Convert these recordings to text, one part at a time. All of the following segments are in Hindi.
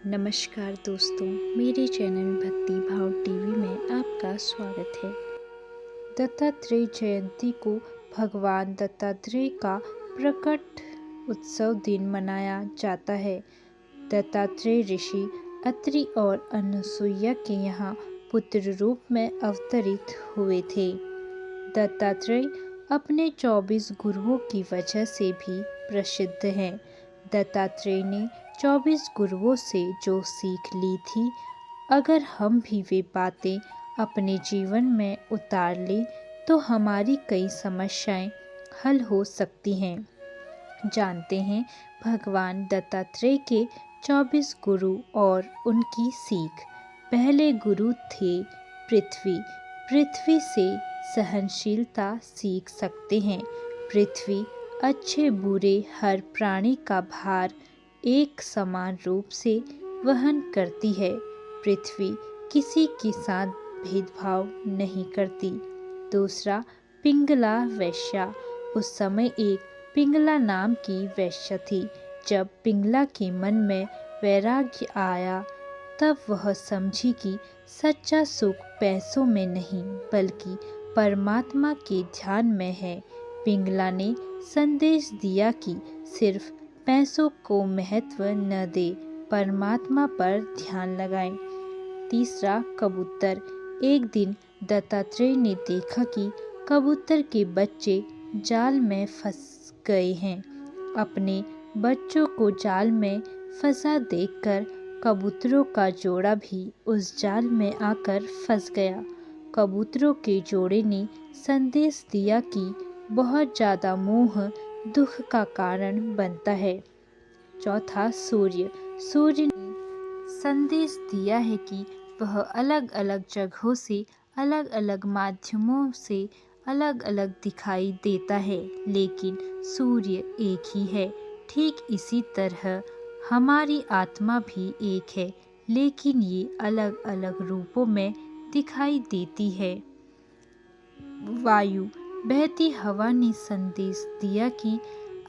नमस्कार दोस्तों, मेरे चैनल भक्ति भाव टीवी में आपका स्वागत है। दत्तात्रेय जयंती को भगवान दत्तात्रेय का प्रकट उत्सव दिन मनाया जाता है। दत्तात्रेय ऋषि अत्रि और अनुसुईया के यहाँ पुत्र रूप में अवतरित हुए थे। दत्तात्रेय अपने 24 गुरुओं की वजह से भी प्रसिद्ध हैं। दत्तात्रेय ने 24 गुरुओं से जो सीख ली थी, अगर हम भी वे बातें अपने जीवन में उतार लें तो हमारी कई समस्याएं हल हो सकती हैं। जानते हैं भगवान दत्तात्रेय के 24 गुरु और उनकी सीख। पहले गुरु थे पृथ्वी। पृथ्वी से सहनशीलता सीख सकते हैं। पृथ्वी अच्छे बुरे हर प्राणी का भार एक समान रूप से वहन करती है। पृथ्वी किसी के साथ भेदभाव नहीं करती। दूसरा, पिंगला वैश्या। उस समय एक पिंगला नाम की वैश्या थी। जब पिंगला के मन में वैराग्य आया, तब वह समझी कि सच्चा सुख पैसों में नहीं बल्कि परमात्मा के ध्यान में है। पिंगला ने संदेश दिया कि सिर्फ पैसों को महत्व न दे, परमात्मा पर ध्यान लगाएं। तीसरा, कबूतर। एक दिन दत्तात्रेय ने देखा कि कबूतर के बच्चे जाल में फंस गए हैं। अपने बच्चों को जाल में फंसा देखकर कबूतरों का जोड़ा भी उस जाल में आकर फंस गया। कबूतरों के जोड़े ने संदेश दिया कि बहुत ज़्यादा मोह दुख का कारण बनता है। चौथा, सूर्य। सूर्य ने संदेश दिया है कि वह अलग अलग जगहों से, अलग अलग माध्यमों से अलग अलग दिखाई देता है, लेकिन सूर्य एक ही है। ठीक इसी तरह हमारी आत्मा भी एक है, लेकिन ये अलग अलग रूपों में दिखाई देती है। वायु। बहती हवा ने संदेश दिया कि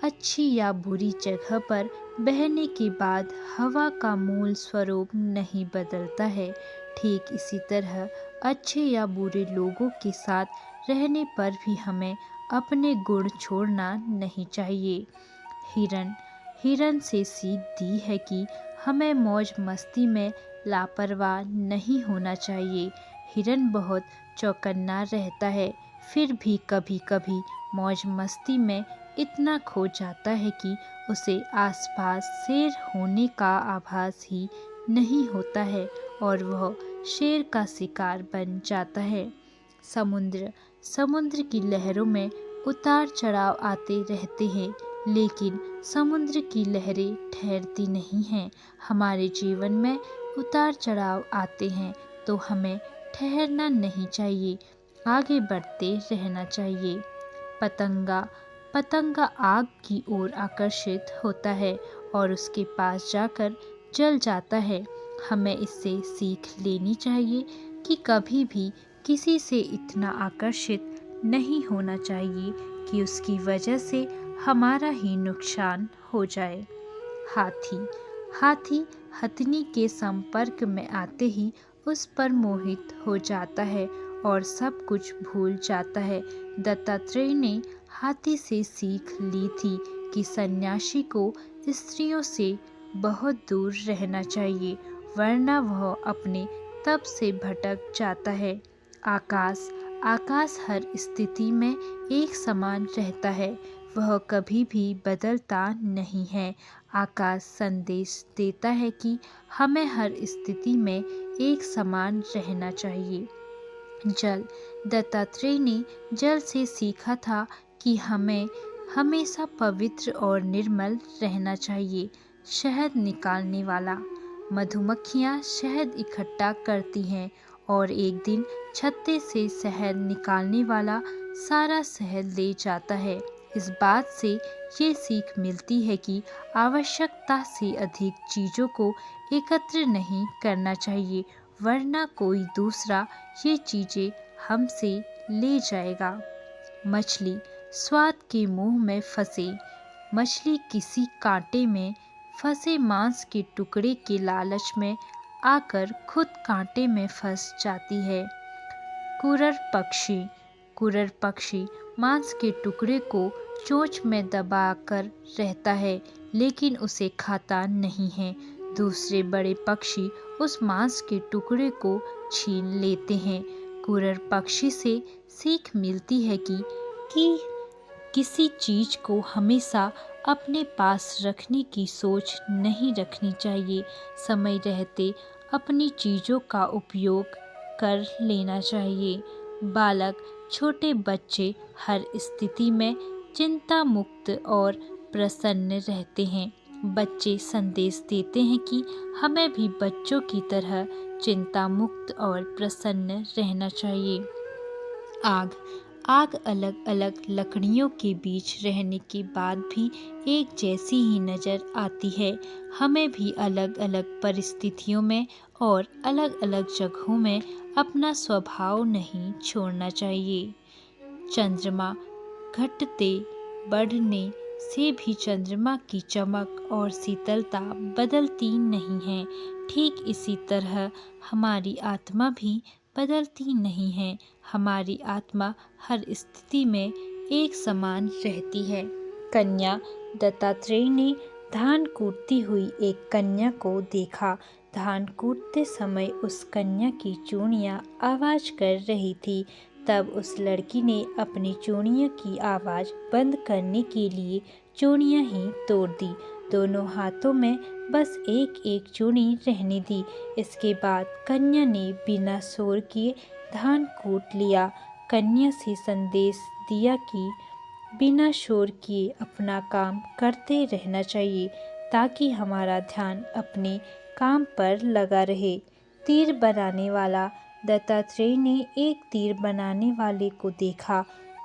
अच्छी या बुरी जगह पर बहने के बाद हवा का मूल स्वरूप नहीं बदलता है। ठीक इसी तरह अच्छे या बुरे लोगों के साथ रहने पर भी हमें अपने गुण छोड़ना नहीं चाहिए। हिरण। हिरण से सीख दी है कि हमें मौज मस्ती में लापरवाह नहीं होना चाहिए। हिरण बहुत चौकन्ना रहता है, फिर भी कभी कभी मौज मस्ती में इतना खो जाता है कि उसे आसपास शेर होने का आभास ही नहीं होता है और वह शेर का शिकार बन जाता है। समुद्र। समुद्र की लहरों में उतार चढ़ाव आते रहते हैं, लेकिन समुद्र की लहरें ठहरती नहीं हैं। हमारे जीवन में उतार चढ़ाव आते हैं तो हमें ठहरना नहीं चाहिए, आगे बढ़ते रहना चाहिए। पतंगा। पतंगा आग की ओर आकर्षित होता है और उसके पास जाकर जल जाता है। हमें इससे सीख लेनी चाहिए कि कभी भी किसी से इतना आकर्षित नहीं होना चाहिए कि उसकी वजह से हमारा ही नुकसान हो जाए। हाथी। हाथी हथनी के संपर्क में आते ही उस पर मोहित हो जाता है और सब कुछ भूल जाता है। दत्तात्रेय ने हाथी से सीख ली थी कि सन्यासी को स्त्रियों से बहुत दूर रहना चाहिए, वरना वह अपने तप से भटक जाता है। आकाश। आकाश हर स्थिति में एक समान रहता है, वह कभी भी बदलता नहीं है। आकाश संदेश देता है कि हमें हर स्थिति में एक समान रहना चाहिए। जल। दत्तात्रेय ने जल से सीखा था कि हमें हमेशा पवित्र और निर्मल रहना चाहिए। शहद निकालने वाला। मधुमक्खियाँ शहद इकट्ठा करती हैं और एक दिन छत्ते से शहद निकालने वाला सारा शहद ले जाता है। इस बात से ये सीख मिलती है कि आवश्यकता से अधिक चीज़ों को एकत्र नहीं करना चाहिए, वरना कोई दूसरा ये चीज़ें हमसे ले जाएगा। मछली। स्वाद के मुंह में फंसे। मछली किसी कांटे में फंसे मांस के टुकड़े के लालच में आकर खुद कांटे में फंस जाती है। कुरर पक्षी मांस के टुकड़े को चोंच में दबाकर रहता है, लेकिन उसे खाता नहीं है। दूसरे बड़े पक्षी उस मांस के टुकड़े को छीन लेते हैं। कुरर पक्षी से सीख मिलती है कि किसी चीज को हमेशा अपने पास रखने की सोच नहीं रखनी चाहिए। समय रहते अपनी चीजों का उपयोग कर लेना चाहिए। बालक, छोटे बच्चे हर स्थिति में चिंता मुक्त और प्रसन्न रहते हैं। बच्चे संदेश देते हैं कि हमें भी बच्चों की तरह चिंता मुक्त और प्रसन्न रहना चाहिए। आग अलग अलग लकड़ियों के बीच रहने के बाद भी एक जैसी ही नज़र आती है। हमें भी अलग अलग परिस्थितियों में और अलग अलग जगहों में अपना स्वभाव नहीं छोड़ना चाहिए। चंद्रमा घटते बढ़ने से भी चंद्रमा की चमक और शीतलता बदलती नहीं है। ठीक इसी तरह हमारी आत्मा भी बदलती नहीं है। हमारी आत्मा हर स्थिति में एक समान रहती है। कन्या, दत्तात्रेय ने धान कूटती हुई एक कन्या को देखा। धान कूटते समय उस कन्या की चूड़ियाँ आवाज़ कर रही थी। तब उस लड़की ने अपनी चूड़ियों की आवाज़ बंद करने के लिए चूड़ियाँ ही तोड़ दी। दोनों हाथों में बस एक एक चूड़ी रहने दी। इसके बाद कन्या ने बिना शोर किए धान कूट लिया। कन्या से संदेश दिया कि बिना शोर किए अपना काम करते रहना चाहिए, ताकि हमारा ध्यान अपने काम पर लगा रहे। तीर बनाने वाला, दत्तात्रेय ने एक तीर बनाने वाले को देखा,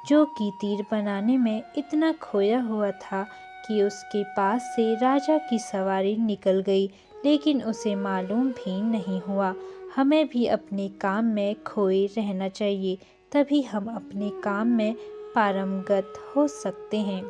जो कि तीर बनाने में इतना खोया हुआ था कि उसके पास से राजा की सवारी निकल गई, लेकिन उसे मालूम भी नहीं हुआ। हमें भी अपने काम में खोए रहना चाहिए, तभी हम अपने काम में पारंगत हो सकते हैं।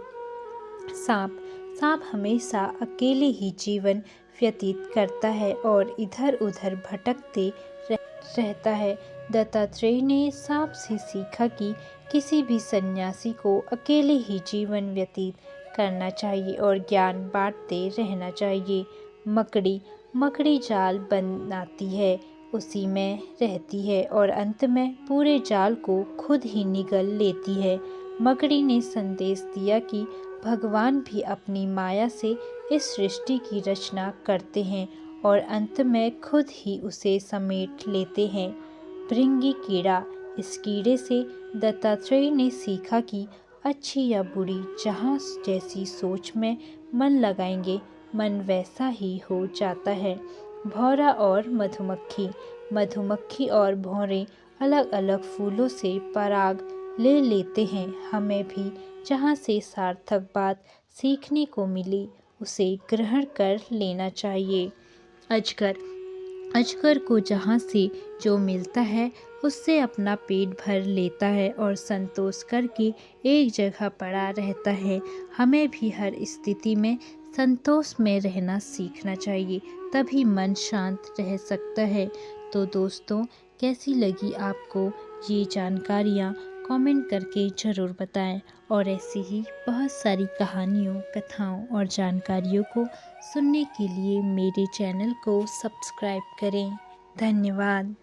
सांप हमेशा अकेले ही जीवन व्यतीत करता है और इधर उधर भटकते रहता है। दत्तात्रेय ने सांप से सीखा कि किसी भी सन्यासी को अकेले ही जीवन व्यतीत करना चाहिए और ज्ञान बांटते रहना चाहिए। मकड़ी जाल बनाती है, उसी में रहती है और अंत में पूरे जाल को खुद ही निगल लेती है। मकड़ी ने संदेश दिया कि भगवान भी अपनी माया से इस सृष्टि की रचना करते हैं और अंत में खुद ही उसे समेट लेते हैं। भृंगी कीड़ा, इस कीड़े से दत्तात्रेय ने सीखा कि अच्छी या बुरी जहाँ जैसी सोच में मन लगाएंगे, मन वैसा ही हो जाता है। भौरा और मधुमक्खी और भौरे अलग अलग फूलों से पराग ले लेते हैं। हमें भी जहाँ से सार्थक बात सीखने को मिली, उसे ग्रहण कर लेना चाहिए। अजगर को जहाँ से जो मिलता है उससे अपना पेट भर लेता है और संतोष करके एक जगह पड़ा रहता है। हमें भी हर स्थिति में संतोष में रहना सीखना चाहिए, तभी मन शांत रह सकता है। तो दोस्तों, कैसी लगी आपको ये जानकारियाँ? कमेंट करके ज़रूर बताएं और ऐसी ही बहुत सारी कहानियों, कथाओं और जानकारियों को सुनने के लिए मेरे चैनल को सब्सक्राइब करें। धन्यवाद।